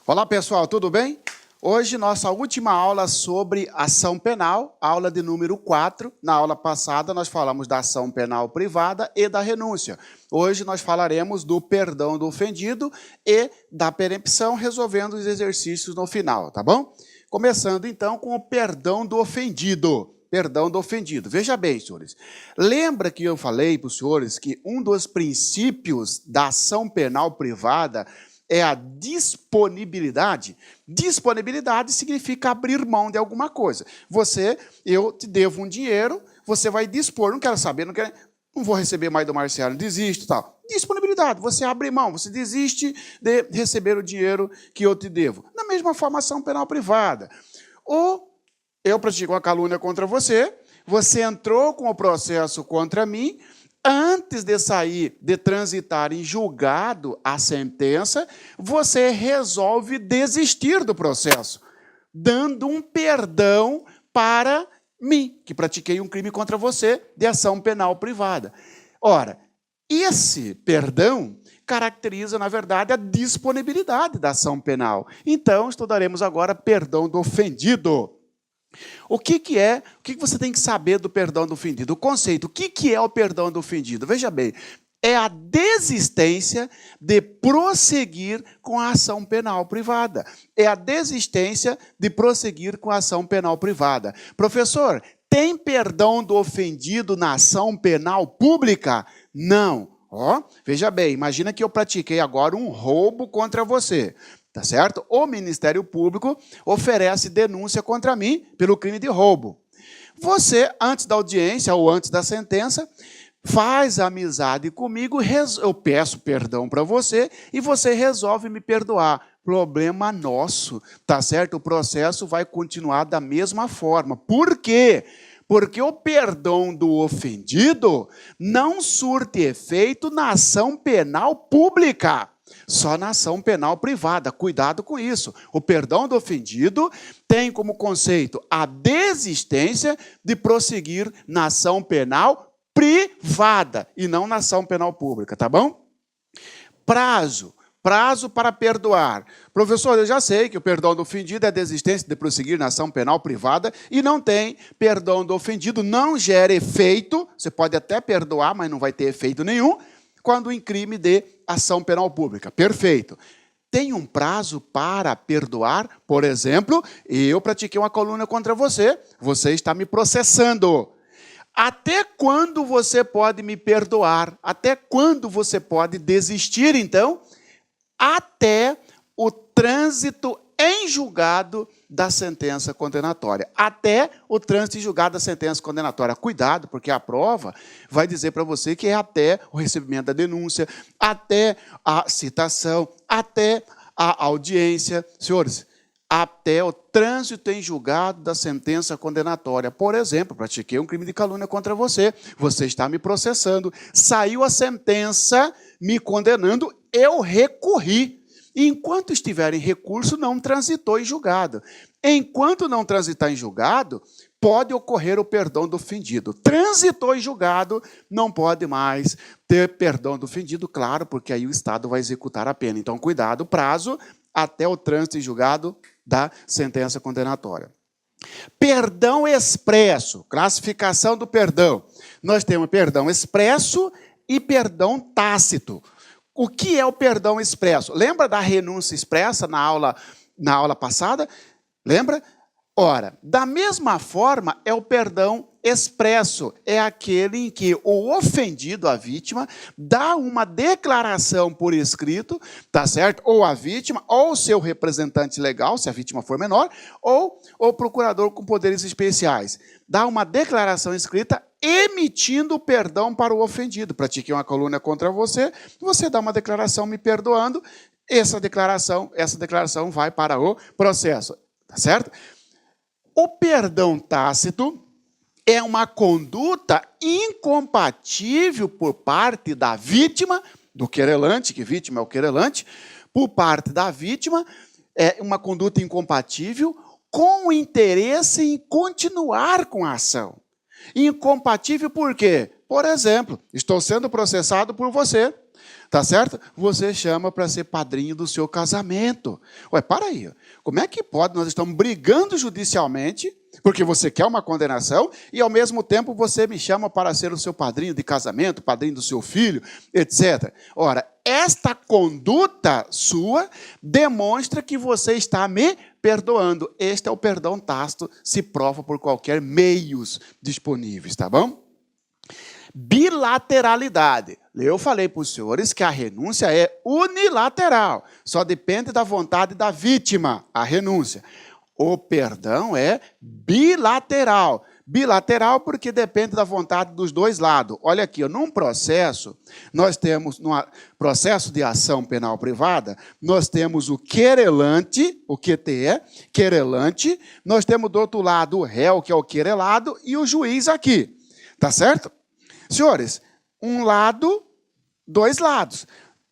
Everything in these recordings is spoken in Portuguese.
Olá, pessoal, tudo bem? Hoje, nossa última aula sobre ação penal, aula de número 4. Na aula passada, nós falamos da ação penal privada e da renúncia. Hoje, nós falaremos do perdão do ofendido e da perempção, resolvendo os exercícios no final, tá bom? Começando, então, com o perdão do ofendido. Perdão do ofendido. Veja bem, senhores. Lembra que eu falei para os senhores que um dos princípios da ação penal privada é a disponibilidade. Disponibilidade significa abrir mão de alguma coisa. Eu te devo um dinheiro, você vai dispor, não quero saber, não vou receber mais do Marcelo, desisto e tal. Disponibilidade, você abre mão, você desiste de receber o dinheiro que eu te devo. Da mesma forma, ação penal privada. Ou eu pratico uma calúnia contra você, você entrou com o processo contra mim, antes de sair, de transitar em julgado a sentença, você resolve desistir do processo, dando um perdão para mim, que pratiquei um crime contra você de ação penal privada. Ora, esse perdão caracteriza, na verdade, a disponibilidade da ação penal. Então, estudaremos agora perdão do ofendido. O que você tem que saber do perdão do ofendido? O conceito, o que é o perdão do ofendido? Veja bem, é a desistência de prosseguir com a ação penal privada. É a desistência de prosseguir com a ação penal privada. Professor, tem perdão do ofendido na ação penal pública? Não. Veja bem, imagina que eu pratiquei agora um roubo contra você. Tá certo? O Ministério Público oferece denúncia contra mim pelo crime de roubo. Você, antes da audiência ou antes da sentença, faz amizade comigo, eu peço perdão para você e você resolve me perdoar. Problema nosso, tá certo? O processo vai continuar da mesma forma. Por quê? Porque o perdão do ofendido não surte efeito na ação penal pública. Só na ação penal privada. Cuidado com isso. O perdão do ofendido tem como conceito a desistência de prosseguir na ação penal privada e não na ação penal pública, tá bom? Prazo para perdoar. Professor, eu já sei que o perdão do ofendido é a desistência de prosseguir na ação penal privada e não tem perdão do ofendido, não gera efeito. Você pode até perdoar, mas não vai ter efeito nenhum quando em crime de ação penal pública. Perfeito. Tem um prazo para perdoar? Por exemplo, eu pratiquei uma calúnia contra você, você está me processando. Até quando você pode me perdoar? Até quando você pode desistir, então? Até o trânsito em julgado da sentença condenatória. Até o trânsito em julgado da sentença condenatória. Cuidado, porque a prova vai dizer para você que é até o recebimento da denúncia, até a citação, até a audiência. Senhores, até o trânsito em julgado da sentença condenatória. Por exemplo, pratiquei um crime de calúnia contra você, você está me processando, saiu a sentença me condenando, eu recorri. Enquanto estiver em recurso, não transitou em julgado. Enquanto não transitar em julgado, pode ocorrer o perdão do ofendido. Transitou em julgado, não pode mais ter perdão do ofendido, claro, porque aí o Estado vai executar a pena. Então, cuidado, prazo até o trânsito em julgado da sentença condenatória. Perdão expresso, classificação do perdão. Nós temos perdão expresso e perdão tácito. O que é o perdão expresso? Lembra da renúncia expressa na aula passada? Lembra? Ora, da mesma forma é o perdão expresso. É aquele em que o ofendido, a vítima, dá uma declaração por escrito, tá certo? Ou a vítima, ou o seu representante legal, se a vítima for menor, ou o procurador com poderes especiais. Dá uma declaração escrita emitindo perdão para o ofendido. Pratiquei uma calúnia contra você, você dá uma declaração me perdoando, essa declaração vai para o processo, tá certo? O perdão tácito é uma conduta incompatível por parte da vítima, do querelante, que vítima é o querelante, por parte da vítima, é uma conduta incompatível com o interesse em continuar com a ação. Incompatível por quê? Por exemplo, estou sendo processado por você, tá certo? Você chama para ser padrinho do seu casamento. Ué, para aí. Como é que pode? Nós estamos brigando judicialmente, porque você quer uma condenação, e ao mesmo tempo você me chama para ser o seu padrinho de casamento, padrinho do seu filho, etc. Ora, esta conduta sua demonstra que você está me perdoando. Este é o perdão tácito, se prova por qualquer meios disponíveis, tá bom? Bilateralidade. Eu falei para os senhores que a renúncia é unilateral, só depende da vontade da vítima, a renúncia. O perdão é bilateral. Bilateral porque depende da vontade dos dois lados. Olha aqui, num processo, nós temos, num processo de ação penal privada, nós temos o querelante, o QTE, querelante, nós temos do outro lado o réu, que é o querelado, e o juiz aqui. Tá certo? Senhores, um lado, dois lados.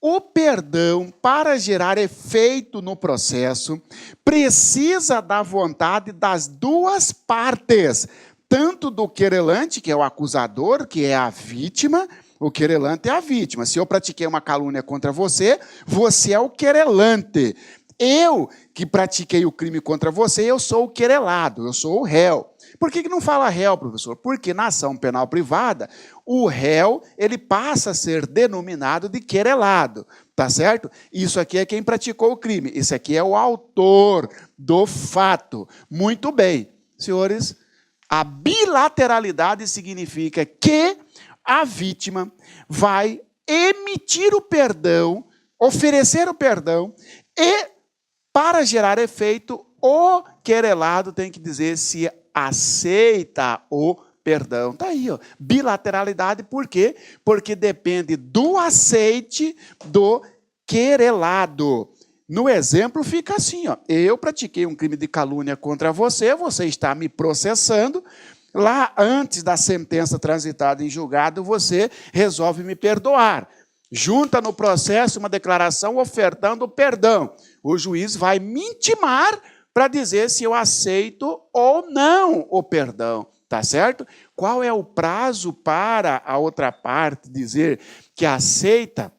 O perdão, para gerar efeito no processo, precisa da vontade das duas partes, tanto do querelante, que é o acusador, que é a vítima. O querelante é a vítima. Se eu pratiquei uma calúnia contra você, você é o querelante. Eu, que pratiquei o crime contra você, eu sou o querelado, eu sou o réu. Por que não fala réu, professor? Porque na ação penal privada, o réu ele passa a ser denominado de querelado, tá certo? Isso aqui é quem praticou o crime, isso aqui é o autor do fato. Muito bem, senhores, a bilateralidade significa que a vítima vai emitir o perdão, oferecer o perdão e, para gerar efeito, o querelado tem que dizer se aceita o perdão. Está aí, ó. Bilateralidade, por quê? Porque depende do aceite do querelado. No exemplo fica assim, ó. Eu pratiquei um crime de calúnia contra você, você está me processando. Lá, antes da sentença transitada em julgado, você resolve me perdoar. Junta no processo uma declaração ofertando perdão. O juiz vai me intimar para dizer se eu aceito ou não o perdão, tá certo? Qual é o prazo para a outra parte dizer que aceita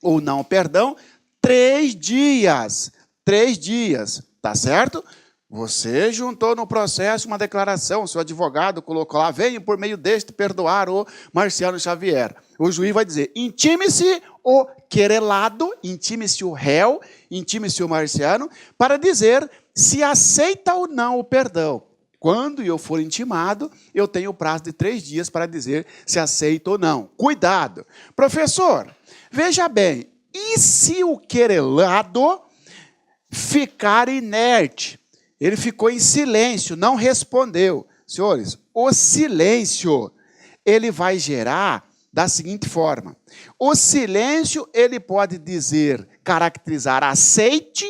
ou não o perdão? 3 dias. 3 dias, tá certo? Você juntou no processo uma declaração, seu advogado colocou lá, venho por meio deste perdoar o Marciano Xavier. O juiz vai dizer, intime-se o querelado, intime-se o réu, intime-se o Marciano, para dizer se aceita ou não o perdão. Quando eu for intimado, eu tenho o prazo de 3 dias para dizer se aceita ou não. Cuidado. Professor, veja bem, e se o querelado ficar inerte? Ele ficou em silêncio, não respondeu. Senhores, o silêncio, ele vai gerar da seguinte forma. O silêncio, ele pode dizer, caracterizar aceite,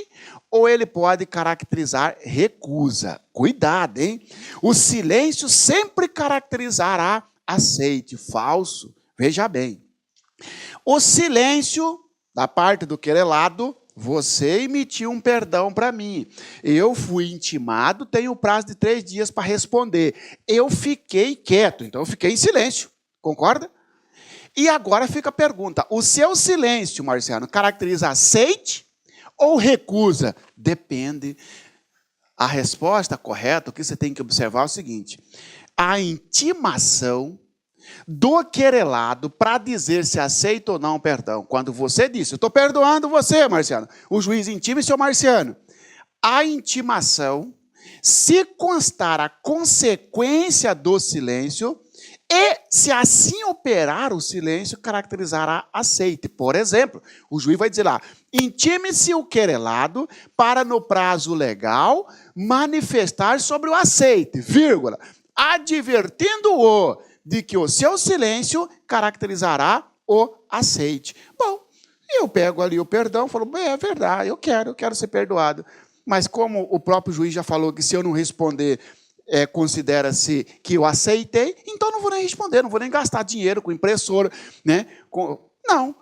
ou ele pode caracterizar recusa. Cuidado, hein? O silêncio sempre caracterizará aceite. Falso. Veja bem. O silêncio, da parte do querelado, você emitiu um perdão para mim. Eu fui intimado, tenho o prazo de 3 dias para responder. Eu fiquei quieto, então eu fiquei em silêncio. Concorda? E agora fica a pergunta. O seu silêncio, Marciano, caracteriza aceite ou recusa? Depende. A resposta correta, o que você tem que observar é o seguinte. A intimação do querelado para dizer se aceita ou não o perdão. Quando você disse, eu estou perdoando você, Marciano. O juiz intima seu Marciano. A intimação, se constar a consequência do silêncio, e se assim operar o silêncio, caracterizará aceite. Por exemplo, o juiz vai dizer lá, intime-se o querelado para no prazo legal manifestar sobre o aceite, vírgula, advertindo-o de que o seu silêncio caracterizará o aceite. Bom, eu pego ali o perdão, falo, é verdade, eu quero ser perdoado. Mas como o próprio juiz já falou que se eu não responder, considera-se que eu aceitei, então não vou nem responder, não vou nem gastar dinheiro com impressora, né? Não.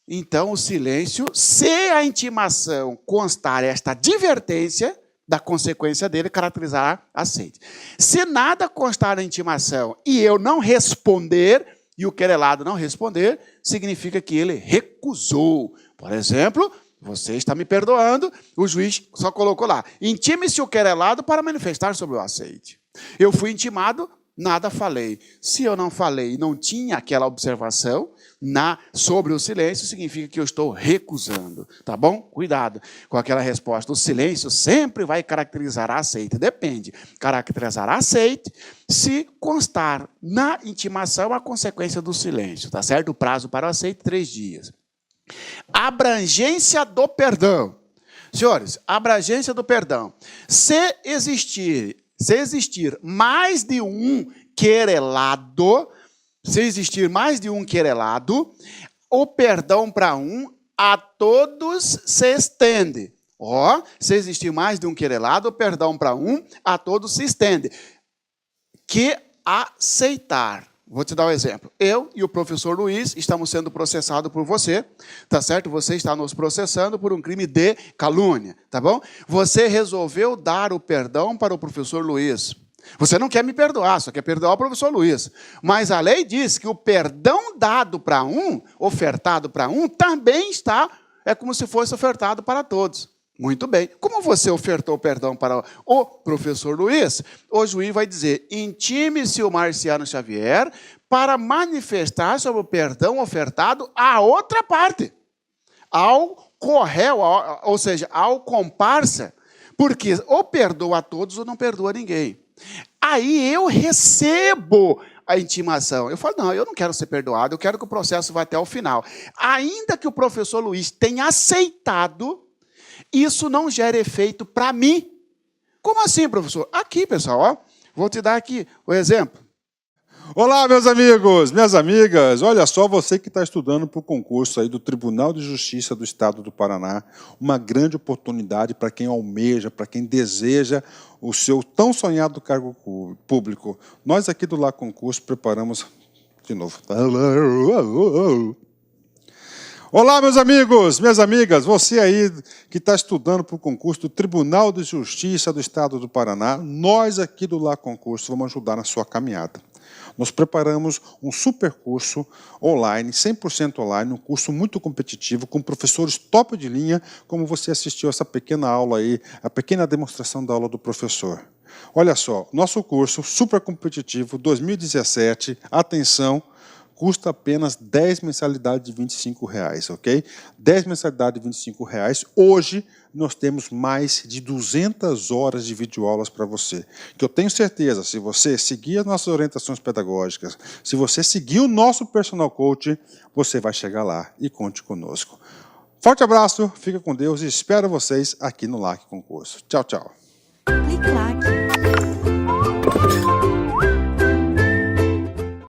Então o silêncio, se a intimação constar esta advertência, da consequência dele, caracterizará aceite. Se nada constar na intimação e eu não responder, e o querelado não responder, significa que ele recusou. Por exemplo, você está me perdoando, o juiz só colocou lá, intime-se o querelado para manifestar sobre o aceite. Eu fui intimado, nada falei. Se eu não falei e não tinha aquela observação sobre o silêncio, significa que eu estou recusando, tá bom? Cuidado com aquela resposta. O silêncio sempre vai caracterizar aceite. Depende. Caracterizará aceite se constar na intimação a consequência do silêncio, tá certo? O prazo para o aceite, 3 dias. Abrangência do perdão. Senhores, abrangência do perdão. Se existir mais de um querelado, o perdão para um a todos se estende. Se existir mais de um querelado, o perdão para um a todos se estende. Que aceitar. Vou te dar um exemplo. Eu e o professor Luiz estamos sendo processados por você, tá certo? Você está nos processando por um crime de calúnia, tá bom? Você resolveu dar o perdão para o professor Luiz. Você não quer me perdoar, só quer perdoar o professor Luiz. Mas a lei diz que o perdão dado para um, ofertado para um, também é como se fosse ofertado para todos. Muito bem. Como você ofertou perdão para o professor Luiz, o juiz vai dizer, intime-se o Marciano Xavier para manifestar sobre o perdão ofertado à outra parte, ao corréu, ou seja, ao comparsa, porque ou perdoa a todos ou não perdoa ninguém. Aí eu recebo a intimação. Eu falo, não, eu não quero ser perdoado, eu quero que o processo vá até o final. Ainda que o professor Luiz tenha aceitado, isso não gera efeito para mim. Como assim, professor? Aqui, pessoal, vou te dar aqui o exemplo. Olá, meus amigos, minhas amigas. Olha só, você que está estudando para o concurso aí do Tribunal de Justiça do Estado do Paraná, uma grande oportunidade para quem almeja, para quem deseja o seu tão sonhado cargo público. Nós aqui do Lá Concurso preparamos de novo. Olá, meus amigos, minhas amigas, você aí que está estudando para o concurso do Tribunal de Justiça do Estado do Paraná, nós aqui do Lá Concurso vamos ajudar na sua caminhada. Nós preparamos um super curso online, 100% online, um curso muito competitivo, com professores top de linha, como você assistiu essa pequena aula aí, a pequena demonstração da aula do professor. Olha só, nosso curso super competitivo 2017, atenção, custa apenas 10 mensalidades de R$25, ok? 10 mensalidades de R$25. Hoje, nós temos mais de 200 horas de videoaulas para você. Que eu tenho certeza, se você seguir as nossas orientações pedagógicas, se você seguir o nosso personal coach, você vai chegar lá e conte conosco. Forte abraço, fica com Deus e espero vocês aqui no LAC Concurso. Tchau, tchau. Clique lá.